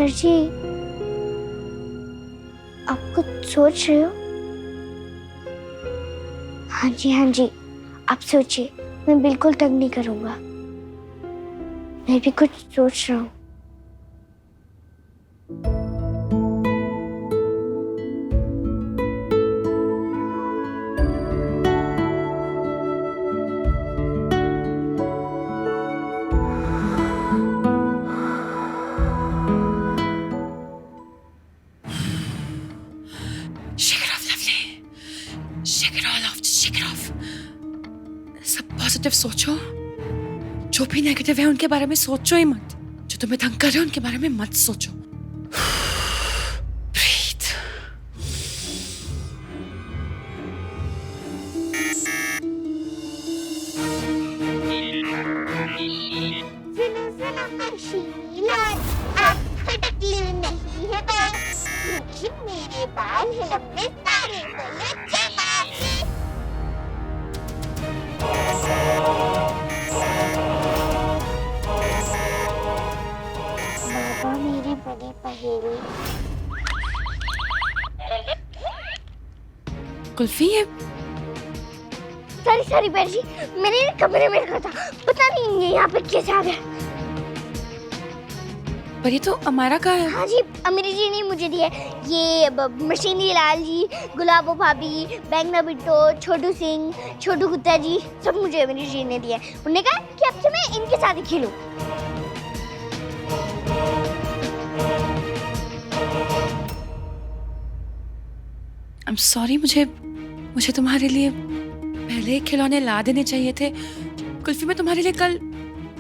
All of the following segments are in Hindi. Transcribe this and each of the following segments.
सर जी, आप कुछ सोच रहे हो? हाँ जी, आप सोचिए, मैं बिल्कुल तंग नहीं करूंगा। मैं भी कुछ सोच रहा हूँ। Shake it off, lovely. Shake it all off. Just shake it off. सब पॉजिटिव सोचो। जो भी नेगेटिव है उनके बारे में सोचो ही मत। जो तुम्हें तंग कर रहे हैं उनके बारे में मत सोचो। Breathe. आप फटकली नहीं है बस, लेकिन मेरे बाल हैं लंबे सारे बाबा मेरी बड़ी पहेली। कुल्फी है। सॉरी बैट जी, मैंने कमरे में रखा था, पता नहीं ये यहाँ पे कैसे आ गया। पर ये तो अमारा का है। हाँ जी, अमीरी जी ने मुझे दिया। ये मशीनी लाल जी, गुलाबो भाभी, बैंगना बिट्टो, छोटू सिंह, छोटू कुत्ता जी, सब मुझे अमीरी जी ने दिया। उन्होंने कहा कि अब से मैं इनके साथ ही खेलूं। I'm sorry, मुझे तुम्हारे लिए पहले खिलौने ला देने चाहिए थे। कुल्फी मैं तुम्हारे लिए कल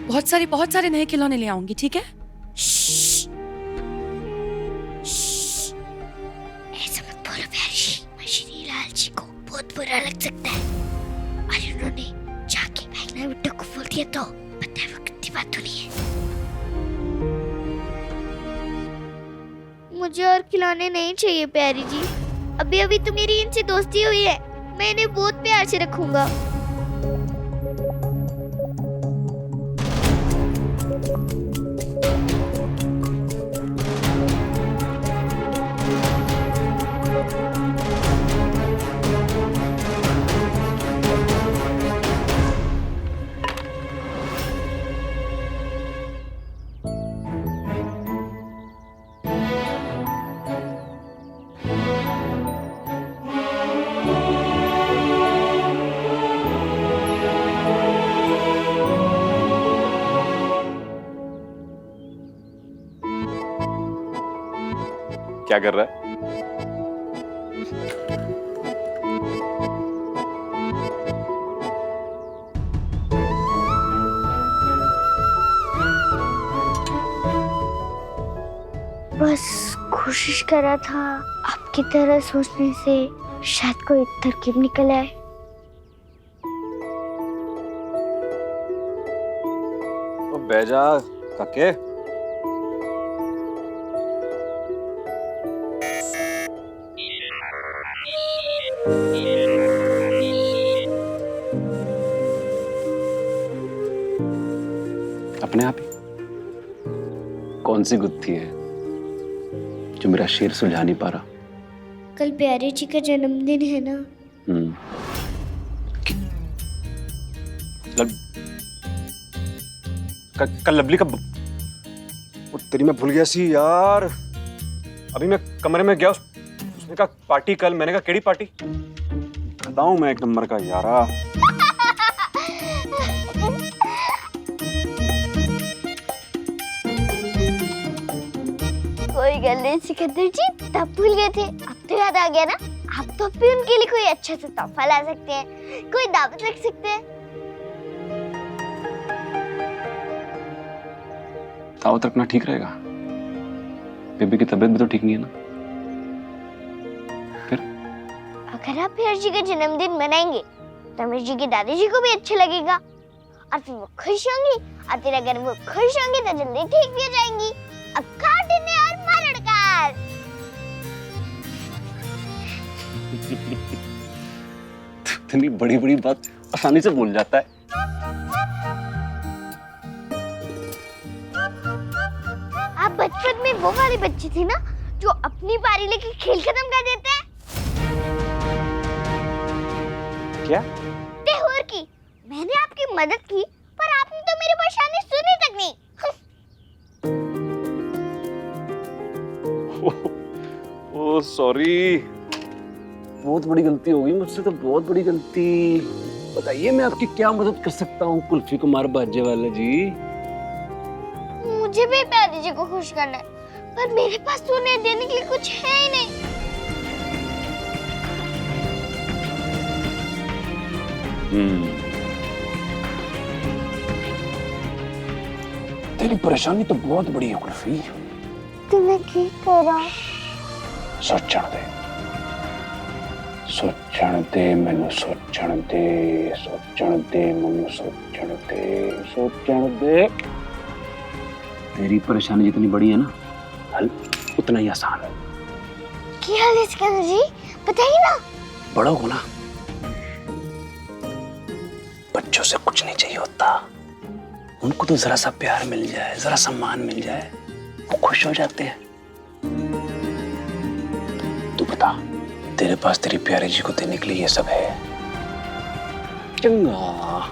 बहुत सारे नए खिलौने ले आऊंगी, ठीक है? ऐसा मत बोलो प्यारी जी, मशीनी लाल जी को बहुत बुरा लग सकता है। और उन्होंने जाके बैंगना बिट्टो को बोल दिया तो पता है वो कितनी बात हुई है। मुझे और खिलौने नहीं चाहिए प्यारी जी। अभी तो मेरी इनसे दोस्ती हुई है, मैं इन्हें बहुत प्यार से रखूंगा। क्या कर रहा है? बस कोशिश कर रहा था आपकी तरह सोचने से शायद कोई तरकीब निकल आए। तो बैजा काके। अपने आप ही कौन सी गुत्थी है जो मेरा शेर सुलझा नहीं पा रहा? कल प्यारे जी का जन्मदिन है ना। कल लवली का वो तेरी मैं भूल गया सी यार। अभी मैं कमरे में गया, उसने कहा पार्टी कल। मैंने कहा केड़ी पार्टी? बताऊं मैं एक नंबर का यारा। कोई गल नहीं सिकंदर जी, तब भूल गए थे, अब तो याद आ गया ना। आप तो भी उनके लिए कोई अच्छा सा तोहफा ला सकते हैं, कोई दावत रख सकते हैं। दावत रखना ठीक रहेगा? बेबी की तबीयत भी तो ठीक नहीं है ना। फिर अगर आप प्यारे जी का जन्मदिन मनाएंगे तो अमीर जी की दादी जी को भी अच्छा लगेगा और फिर वो खुश होंगी, और फिर अगर वो खुश होंगी तो जल्दी ठीक भी हो जाएंगी। और मारड़कार। इतनी बड़ी बड़ी बात आसानी से भूल जाता है। आप बच्चों बचपन में वो वाली बच्ची थी ना जो अपनी पारी लेके खेल खत्म कर देते हैं। क्या? और की मैंने आपकी मदद की पर आपने तो मेरी परेशानी सुनी तक नहीं। ओह सॉरी, बहुत बड़ी गलती हो गई मुझसे, तो बहुत बड़ी गलती। बताइए मैं आपकी क्या मदद कर सकता हूँ कुल्फी कुमार बाजेवाला जी? मुझे भी प्यारी जी को खुश करना है पर मेरे पास तो उन्हें देने के लिए कुछ है ही नहीं। तेरी परेशानी तो बहुत बड़ी है कुल्फी। तुम्हें क्या करा? सोचण दे, सोचण दे मैनू, सोचण दे, सोचण दे मैनू, सोचण दे, सोचण दे। तेरी परेशानी जितनी बड़ी है ना, हल उतना ही आसान है। क्या हाल है सिकंदर जी, बताइए ना। बड़ों को ना बच्चों से कुछ नहीं चाहिए होता, उनको तो जरा सा प्यार मिल जाए, जरा सम्मान मिल जाए, वो खुश हो जाते हैं। तू बता, तेरे पास तेरी प्यारी जी को देने के लिए ये सब है? चंगा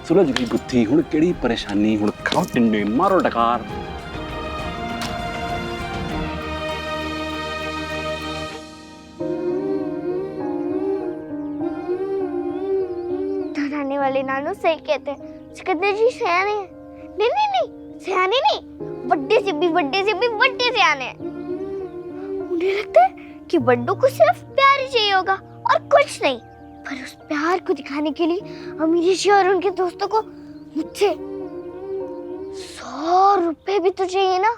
सुलझ गई बुद्धि, हुण केड़ी परेशानी, हुण खाओ टिंडे, मारो डकार। डराने वाले नानू सही कहते हैं, सिकंदर जी सयाने हैं। नहीं नहीं नहीं, सयाने नहीं, बड्डे से भी बड्डे से भी बड्डे से आने हैं। उन्हें लगता है कि बड्डों को सिर्फ प्यार ही चाहिए होगा और कुछ नहीं, पर उस प्यार को दिखाने के लिए अमीरी जी और उनके दोस्तों को मुझसे 100 रुपए भी तो चाहिए ना,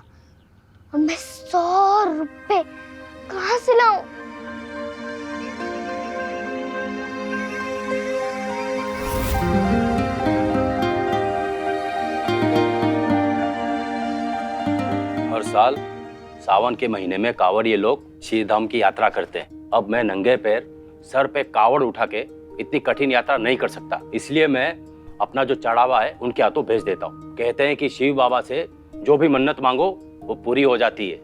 और मैं 100 रुपए कहाँ से लाऊं? हर साल सावन के महीने में कांवड़िए लोग श्री धाम की यात्रा करते हैं। अब मैं नंगे पैर सर पे कावड़ उठा के इतनी कठिन यात्रा नहीं कर सकता, इसलिए मैं अपना जो चढ़ावा है उनके हाथों भेज देता हूँ। कहते हैं कि शिव बाबा से जो भी मन्नत मांगो वो पूरी हो जाती है।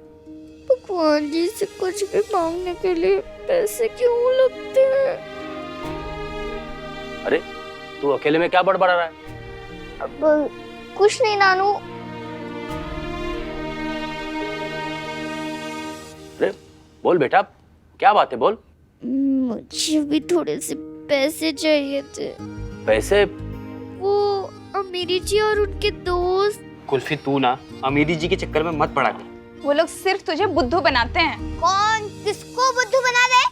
भगवान जी से कुछ भी मांगने के लिए पैसे क्यों लगते हैं? अरे तू अकेले में क्या बड़बड़ा रहा है? अब कुछ नहीं नानू। अरे बोल बेटा, क्या बात है, बोल। मुझे भी थोड़े से पैसे चाहिए थे। पैसे? वो अमीरी जी और उनके दोस्त। कुल्फी तू ना अमीरी जी के चक्कर में मत पड़ा कर। वो लोग सिर्फ तुझे बुद्धू बनाते हैं। कौन किसको बुद्धू बना दे?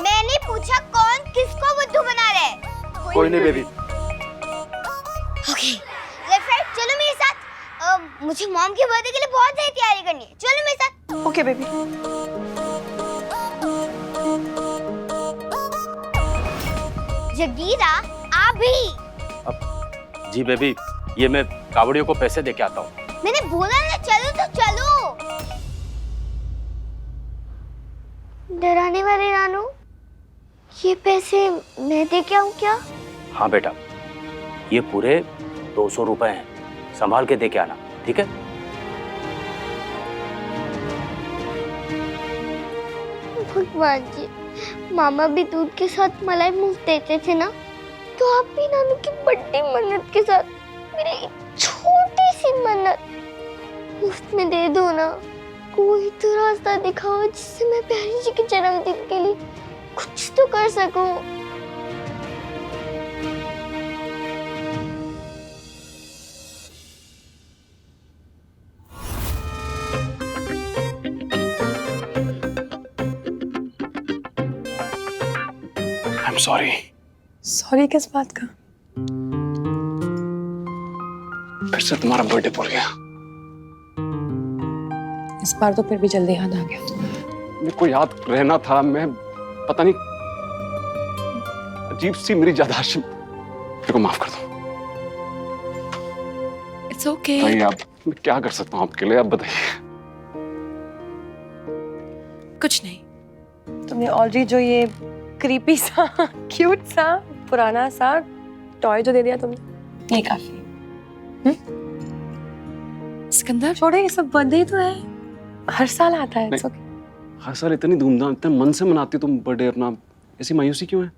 मैंने पूछा कौन किसको बुद्धू बना रहे? कोई नहीं बेबी। ओके, लेट्स राइट, चलो मेरे साथ। मुझे मॉम के बर्थडे के लिए बहुत सारी तैयारी करनी है, चलो मेरे साथ। Okay baby. जगीरा आप भी। जी बेबी, ये मैं कावड़ियों को पैसे दे के आता हूँ। मैंने बोला ना चलो तो चलो। डराने वाले नानू, ये पैसे मैं दे के आऊं क्या? हाँ बेटा, ये पूरे 200 रुपए हैं, संभाल के दे के आना, ठीक है? भगवान जी, मामा भी दूध के साथ मलाई मुफ्त देते थे ना, तो आप भी नानू की बड़ी मन्नत के साथ मेरी छोटी सी मन्नत मुफ्त में दे दो ना। कोई तो रास्ता दिखाओ जिससे मैं प्यारी जी के जन्मदिन के लिए कुछ तो कर सकूं। I'm sorry. सॉरी किस बात का? फिर से तुम्हारा बर्थडे भूल गया। इस बार तो फिर भी जल्दी याद आ गया। मेरे को याद रहना था, मैं पता नहीं अजीब सी मेरी याददाश्त, मेरे को माफ कर दो। It's okay. भाई आप, मैं क्या कर सकता हूँ आपके लिए, आप बताइए। कुछ नहीं, तुमने ऑलरेडी जो ये क्रीपी सा क्यूट सा पुराना सा टॉय जो दे दिया तुमने, ये काफी। सिकंदर छोड़ो, ये सब बर्थडे तो है, हर साल आता है। नहीं। हर साल इतनी धूमधाम इतने मन से मनाती तुम बर्थडे अपना, ऐसी मायूसी क्यों है?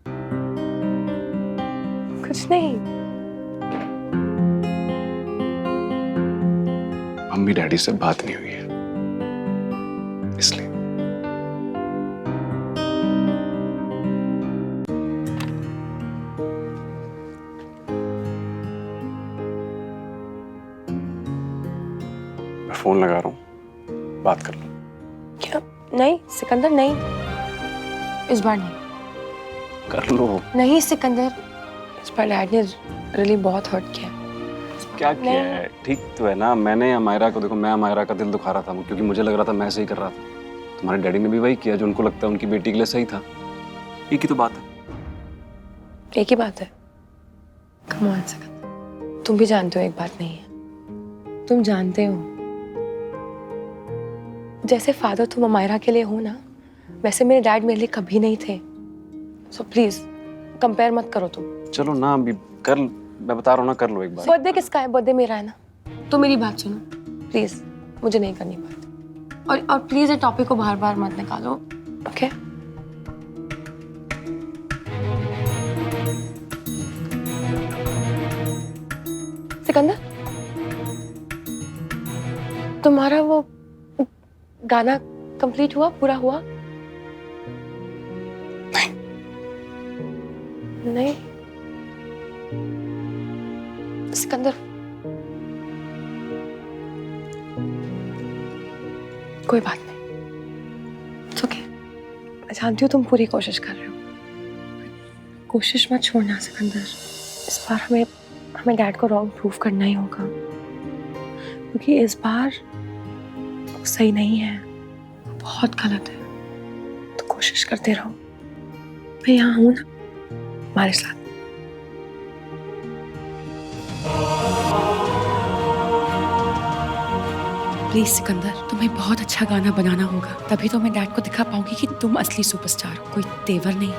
कुछ नहीं। मम्मी डैडी से बात नहीं हुई है इसलिए। मैं फोन लगा रहा हूँ, बात कर लो। क्या? नहीं सिकंदर, नहीं, इस बार नहीं। कर लो। नहीं सिकंदर, इस बार डैड ने रियली बहुत हर्ट किया। क्या किया है? ठीक तो है ना। मैंने अमायरा को, देखो मैं अमायरा का दिल दुखा रहा था क्योंकि मुझे लग रहा था मैं सही कर रहा था। तुम्हारे डैडी ने भी वही किया जो उनको लगता है उनकी बेटी के लिए सही था। एक ही तो बात है। एक ही बात है। कम ऑन सिकंदर, तुम भी जानते हो एक बात नहीं है। तुम जानते हो जैसे फादर तुम अमायरा के लिए हो ना, वैसे मेरे डैड मेरे लिए कभी नहीं थे। सो प्लीज कंपेयर मत करो तुम। चलो ना, अभी कर, मैं बता रहा हूँ ना, कर लो एक बार। बर्थडे किसका है? बर्थडे मेरा है ना। तो मेरी बात सुनो प्लीज, मुझे नहीं करनी बात। और प्लीज ये टॉपिक को बार बार मत निकालो, ओके? सिकंदर, तुम्हारा वो गाना कंप्लीट हुआ, पूरा हुआ? नहीं सिकंदर, कोई बात नहीं, इट्स ओके। मैं जानती हूँ तुम पूरी कोशिश कर रहे हो, कोशिश मत छोड़ना सिकंदर। इस बार हमें डैड को रॉन्ग प्रूव करना ही होगा, क्योंकि इस बार वो सही नहीं है, बहुत गलत है। तो कोशिश करते रहो, मैं यहाँ हूँ ना हमारे साथ। प्लीज सिकंदर, तुम्हें बहुत अच्छा गाना बनाना होगा, तभी तो मैं डैड को दिखा पाऊंगी कि तुम असली सुपरस्टार हो, कोई तेवर नहीं।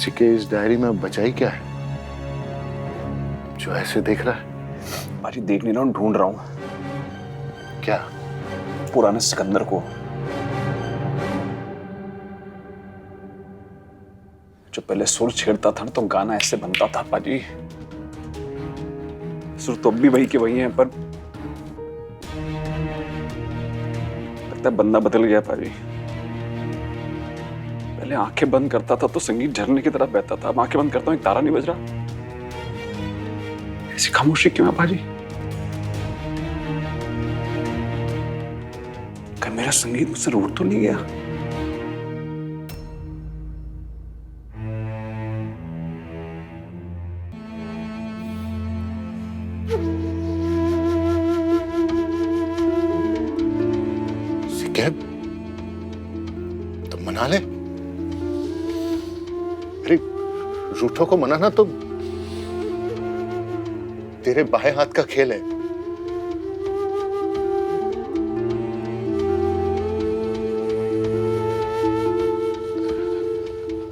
के इस डायरी में बचाई क्या है जो ऐसे देख रहा है? बाजी देख नहीं रहा हूँ, ढूंढ रहा हूँ। क्या? पुराने सिकंदर को, जो पहले सुर छेड़ता था तो गाना ऐसे बनता था। पाजी सुर तो अब भी वही के वही हैं, पर लगता है बंदा बदल गया पाजी। पहले आंखें बंद करता था तो संगीत झरने की तरह बहता था, अब आंखें बंद करता हूं एक तारा नहीं बज रहा। ऐसी खामोशी क्यों है पाजी? क्या मेरा संगीत मुझसे रूठ तो नहीं गया? सिकैब, तो मना ले। अरे रूठों को मनाना तो तेरे बाएं हाथ का खेल है।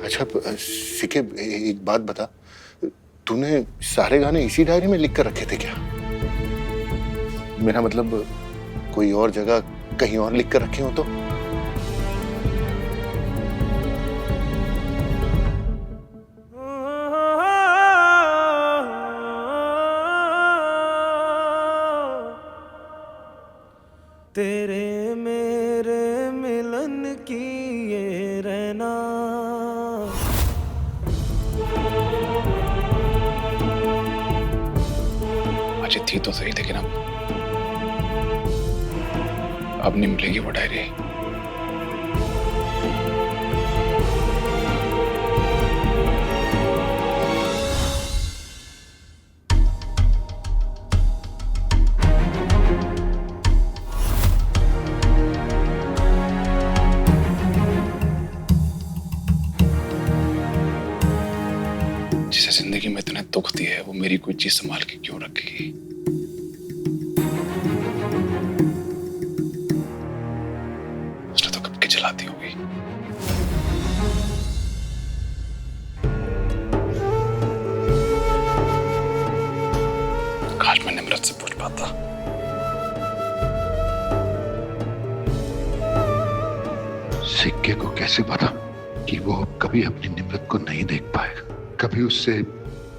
अच्छा सिके, एक बात बता, तूने सारे गाने इसी डायरी में लिख कर रखे थे क्या? मेरा मतलब कोई और जगह कहीं और लिख कर रखे हो तो? तेरे मेरे मिलन की ये रहना तो सही, लेकिन अब नहीं मिलेगी वो डायरी। जिसे जिंदगी में इतना दुख दिया है वो मेरी कोई चीज संभाल के क्यों रखेगी? उसने तो कब की जलाती होगी। काश मैं निम्रत से पूछ पाता। सिक्के को कैसे पता कि वो कभी अपनी निम्रत को नहीं देख पाएगा, कभी उससे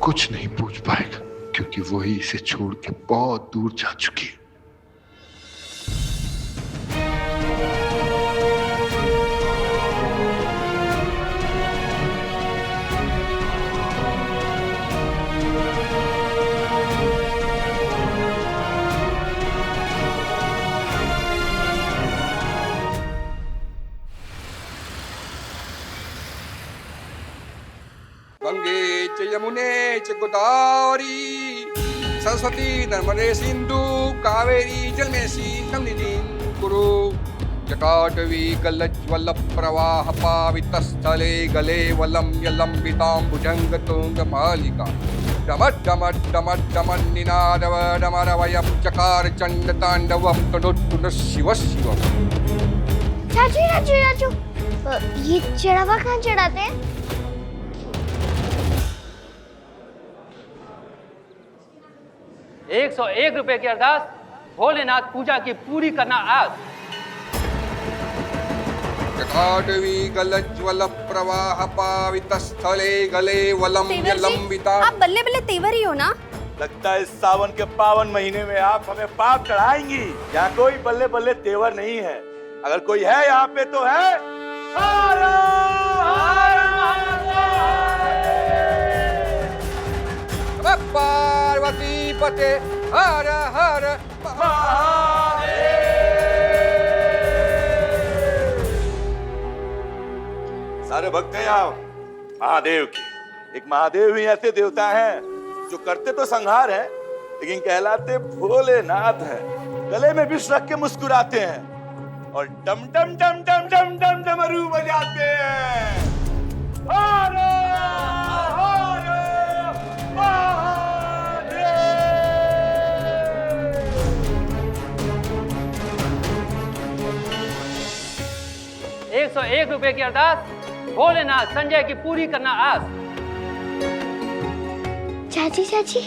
कुछ नहीं पूछ पाएगा, क्योंकि वही इसे छोड़ के बहुत दूर जा चुकी है। गंगे च यमुने च गोदावरी सरस्वती नर्मदे सिंधु कावेरी जलमेसी सन्निधिं कुरु जटाटवी गलज्ज्वल प्रवाह पावितस्थले गले वलं यलंबितां भुजंगतुंगमालिका डमड्डमड्डमड्डमन् निनादव डमरवयं चकार चण्डताण्डवं तनोत्तुन शिव शिवम्। चाचू चाचू चाचू, ये चढ़ावा कहाँ चढ़ाते हैं? 101 रुपए की अरदास, भोलेनाथ पूजा की पूरी करना आज। जटाटवी गलज्ज्वल प्रवाह पावितस्थले गले वलं यलंबिता। आप बल्ले बल्ले तेवर ही हो ना? लगता है इस सावन के पावन महीने में आप हमें पाप चढ़ाएंगी। यहाँ कोई बल्ले बल्ले तेवर नहीं है, अगर कोई है यहाँ पे तो है पार्वती पते हर हर सारे भक्त हैं यहाँ महादेव के। एक महादेव ही ऐसे देवता हैं जो करते तो संहार है लेकिन कहलाते भोलेनाथ है। गले में विष रख के मुस्कुराते हैं और डम डम डम डम डम डम डमरू बजाते हैं। हर हर महादेव। 101 रुपए की अरदास, भोलेनाथ संजय की पूरी करना आज। चाची चाची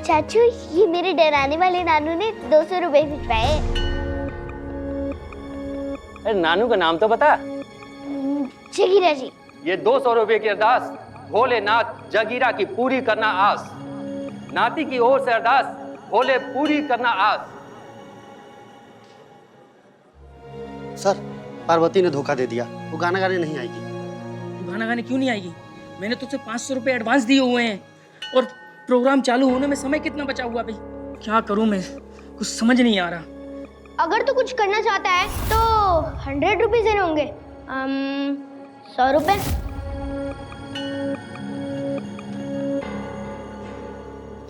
चाचू, ये मेरे डराने वाले नानू ने 200 रुपए भिजवाए। अरे नानू का नाम तो बता। जगीरा जी। ये 200 रुपए की अरदास, भोलेनाथ जगीरा की पूरी करना आस। नाती की ओर से अरदास, भोले पूरी करना आस। सर, पार्वती ने धोखा दे दिया, वो गाना गाने नहीं आएगी। गाना गाने क्यों नहीं आएगी? मैंने तुझसे 500 रुपए एडवांस दिए हुए हैं और प्रोग्राम चालू होने में समय कितना बचा हुआ भाई? क्या करूं मैं, कुछ समझ नहीं आ रहा। अगर तू कुछ करना चाहता है तो 100 रुपीज देने होंगे। 100 रुपए।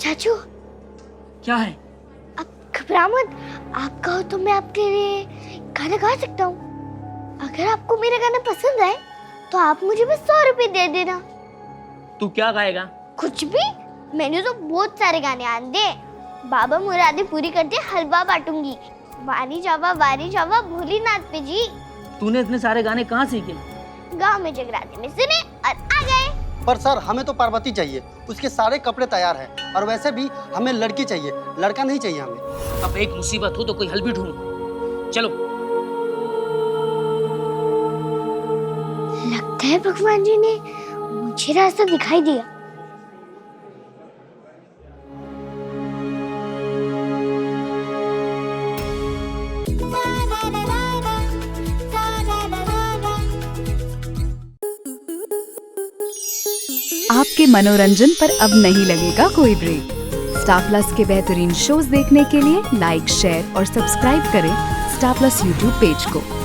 चाचू क्या है? आप घबरा मत, आप कहो तो मैं आपके लिए गाना गा सकता हूँ। अगर आपको मेरा गाना पसंद आए तो आप मुझे बस 100 रुपए दे देना। तू क्या गाएगा? कुछ भी, मैंने तो बहुत सारे गाने आंदे। बाबा मुरादे पूरी करते हलवा बांटूंगी, वारी जावा भोलेनाथ पे जी। तूने इतने सारे गाने कहाँ सीखे? गांव में जगराते में सुने और आ गए। पर सर, हमें तो पार्वती चाहिए, उसके सारे कपड़े तैयार हैं और वैसे भी हमें लड़की चाहिए, लड़का नहीं चाहिए हमें। अब एक मुसीबत हो तो कोई हल भी ढूंढो। चलो। लगता है भगवान जी ने मुझे रास्ता दिखाई दिया। आपके मनोरंजन पर अब नहीं लगेगा कोई ब्रेक। स्टार प्लस के बेहतरीन शोज देखने के लिए लाइक, शेयर और सब्सक्राइब करें स्टार प्लस यूट्यूब पेज को।